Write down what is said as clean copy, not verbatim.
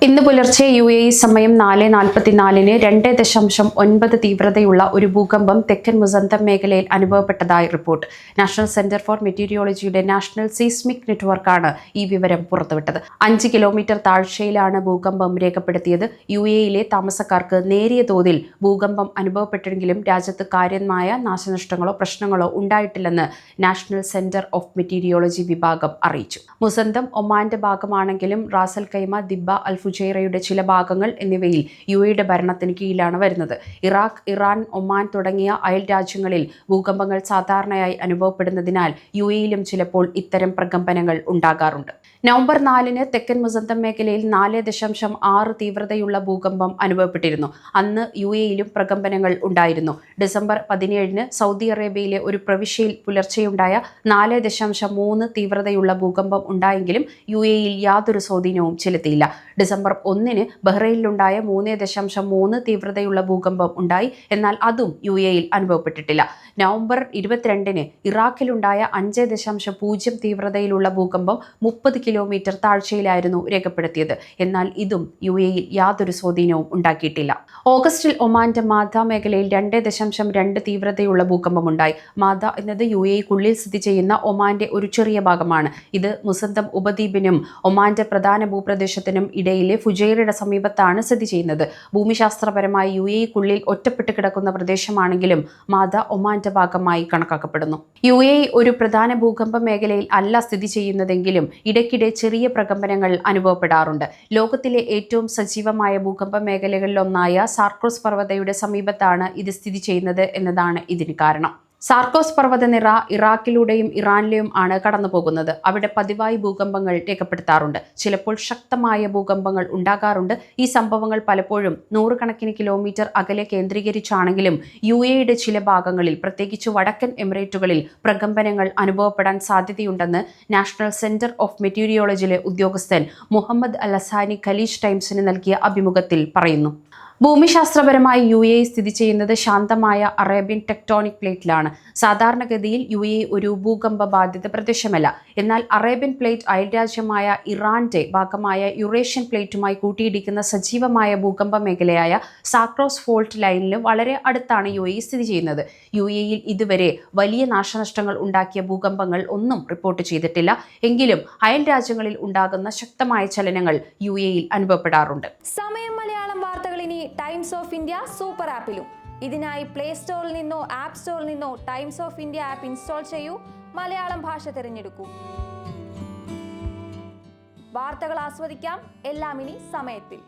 ഇന്ന് പുലർച്ചെ UAE സമയം 4:44-ന് 2.9 തീവ്രതയുള്ള ഒരു ഭൂകമ്പം തെക്കൻ മുസന്തം മേഖലയിൽ അനുഭവപ്പെട്ടതായി റിപ്പോർട്ട്. നാഷണൽ സെന്റർ ഫോർ മെറ്റീരിയോളജിയുടെ നാഷണൽ സീസ്മിക് നെറ്റ്വർക്കാണ് ഈ വിവരം പുറത്തുവിട്ടത്. 5 കിലോമീറ്റർ താഴ്ചയിലാണ് ഭൂകമ്പം രേഖപ്പെടുത്തിയത്. UAE-യിലെ താമസക്കാർക്ക് നേരിയ തോതിൽ ഭൂകമ്പം അനുഭവപ്പെട്ടെങ്കിലും രാജ്യത്ത് കാര്യമായ നാശനഷ്ടങ്ങളോ പ്രശ്നങ്ങളോ ഉണ്ടായിട്ടില്ലെന്ന് നാഷണൽ സെന്റർ ഓഫ് മെറ്റീരിയോളജി വിഭാഗം അറിയിച്ചു. മുസന്തം ഒമാന്റെ ഭാഗമാണെങ്കിലും റാസൽ ഖൈമ, ദിബ്ബ, അൽ ഫുജൈറയുടെ ചില ഭാഗങ്ങൾ എന്നിവയിൽ UAE-യുടെ ഭരണത്തിന് കീഴിലാണ് വരുന്നത്. ഇറാഖ്, ഇറാൻ, ഒമാൻ തുടങ്ങിയ അയൽ രാജ്യങ്ങളിൽ ഭൂകമ്പങ്ങൾ സാധാരണയായി അനുഭവപ്പെടുന്നതിനാൽ UAE-യിലും ചിലപ്പോൾ ഇത്തരം പ്രകമ്പനങ്ങൾ ഉണ്ടാകാറുണ്ട്. നവംബർ 4-ന് തെക്കൻ മുസന്തം മേഖലയിൽ 4.6 തീവ്രതയുള്ള ഭൂകമ്പം അനുഭവപ്പെട്ടിരുന്നു. അന്ന് UAE-യിലും പ്രകമ്പനങ്ങൾ ഉണ്ടായിരുന്നു. ഡിസംബർ 17-ന് സൗദി അറേബ്യയിലെ ഒരു പ്രവിശ്യയിൽ പുലർച്ചെയുണ്ടായ 4.3 തീവ്രതയുള്ള ഭൂകമ്പം ഉണ്ടായെങ്കിലും UAE-യിൽ യാതൊരു സ്വാധീനവും ചെലുത്തിയില്ല. ഡിസംബർ 1-ന് ബഹ്റൈനിലുണ്ടായ 3.3 തീവ്രതയുള്ള ഭൂകമ്പം ഉണ്ടായി. എന്നാൽ അതും UAE-യിൽ അനുഭവപ്പെട്ടിട്ടില്ല. നവംബർ 22-ന് ഇറാഖിലുണ്ടായ 5.0 തീവ്രതയിലുള്ള ഭൂകമ്പം 30 കിലോമീറ്റർ താഴ്ചയിലായിരുന്നു രേഖപ്പെടുത്തിയത്. എന്നാൽ ഇതും UAE-യിൽ യാതൊരു സ്വാധീനവും ഉണ്ടാക്കിയിട്ടില്ല. ഓഗസ്റ്റിൽ ഒമാന്റെ മാദ മേഖലയിൽ 2.2 തീവ്രതയുള്ള ഭൂകമ്പമുണ്ടായി. മാദ എന്നത് UAE-ക്കുള്ളിൽ സ്ഥിതി ചെയ്യുന്ന ഒമാന്റെ ഒരു ചെറിയ ഭാഗമാണ്. ഇത് മുസന്തം ഉപദ്വീപിനും ഒമാന്റെ പ്രധാന ഭൂപ്രദേശത്തിനും ഇടയിലെ ഫുജൈറയുടെ സമീപത്താണ് സ്ഥിതി ചെയ്യുന്നത്. ഭൂമിശാസ്ത്രപരമായി UAE-ക്കുള്ളിൽ ഒറ്റപ്പെട്ട് കിടക്കുന്ന പ്രദേശമാണെങ്കിലും മാദ ഒമാന്റെ ഭാഗമായി കണക്കാക്കപ്പെടുന്നു. UAE ഒരു പ്രധാന ഭൂകമ്പ മേഖലയിൽ അല്ല സ്ഥിതി ചെയ്യുന്നതെങ്കിലും ഇടയ്ക്കിടെ ചെറിയ പ്രകമ്പനങ്ങൾ അനുഭവപ്പെടാറുണ്ട്. ലോകത്തിലെ ഏറ്റവും സജീവമായ ഭൂകമ്പ മേഖലകളിലൊന്നായ സാർക്കോസ് പർവ്വതയുടെ സമീപത്താണ് ഇത് സ്ഥിതി ചെയ്യുന്നത് എന്നതാണ് ഇതിന് കാരണം. സാർക്കോസ് പർവ്വതനിര ഇറാഖിലൂടെയും ഇറാനിലെയും ആണ് കടന്നുപോകുന്നത്. അവിടെ പതിവായി ഭൂകമ്പങ്ങൾ രേഖപ്പെടുത്താറുണ്ട്. ചിലപ്പോൾ ശക്തമായ ഭൂകമ്പങ്ങൾ ഉണ്ടാകാറുണ്ട്. ഈ സംഭവങ്ങൾ പലപ്പോഴും നൂറുകണക്കിന് കിലോമീറ്റർ അകലെ കേന്ദ്രീകരിച്ചാണെങ്കിലും UAE-യുടെ ചില ഭാഗങ്ങളിൽ, പ്രത്യേകിച്ച് വടക്കൻ എമിറേറ്റുകളിൽ പ്രകമ്പനങ്ങൾ അനുഭവപ്പെടാൻ സാധ്യതയുണ്ടെന്ന് നാഷണൽ സെന്റർ ഓഫ് മെറ്റീരിയോളജിയിലെ ഉദ്യോഗസ്ഥൻ മുഹമ്മദ് അൽ അസാനി ഖലീജ് ടൈംസിന് നൽകിയ അഭിമുഖത്തിൽ പറയുന്നു. ഭൂമിശാസ്ത്രപരമായി UAE സ്ഥിതി ചെയ്യുന്നത് ശാന്തമായ അറേബ്യൻ ടെക്ടോണിക് പ്ലേറ്റിലാണ്. സാധാരണഗതിയിൽ UAE ഒരു ഭൂകമ്പ ബാധിത പ്രദേശമല്ല. എന്നാൽ അറേബ്യൻ പ്ലേറ്റ് അയൽരാജ്യമായ ഇറാന്റെ ഭാഗമായ യുറേഷ്യൻ പ്ലേറ്റുമായി കൂട്ടിയിടിക്കുന്ന സജീവമായ ഭൂകമ്പ മേഖലയായ സാക്രോസ് ഫോൾട്ട് ലൈനിന് വളരെ അടുത്താണ് UAE സ്ഥിതി ചെയ്യുന്നത്. UAE-യിൽ ഇതുവരെ വലിയ നാശനഷ്ടങ്ങൾ ഉണ്ടാക്കിയ ഭൂകമ്പങ്ങൾ ഒന്നും റിപ്പോർട്ട് ചെയ്തിട്ടില്ല. എങ്കിലും അയൽ രാജ്യങ്ങളിൽ ഉണ്ടാകുന്ന ശക്തമായ ചലനങ്ങൾ UAE-യിൽ അനുഭവപ്പെടാറുണ്ട്. ഇനി ടൈംസ് ഓഫ് ഇന്ത്യ സൂപ്പർ ആപ്പിലും. ഇതിനായി പ്ലേ സ്റ്റോറിൽ നിന്നോ ആപ്പ് സ്റ്റോറിൽ നിന്നോ times of India app install ചെയ്യൂ. മലയാളം ഭാഷ തിരഞ്ഞെടുക്കൂ. വാർത്തകൾ ആസ്വദിക്കാം. എല്ലാം ഇനി സമയത്തിൽ.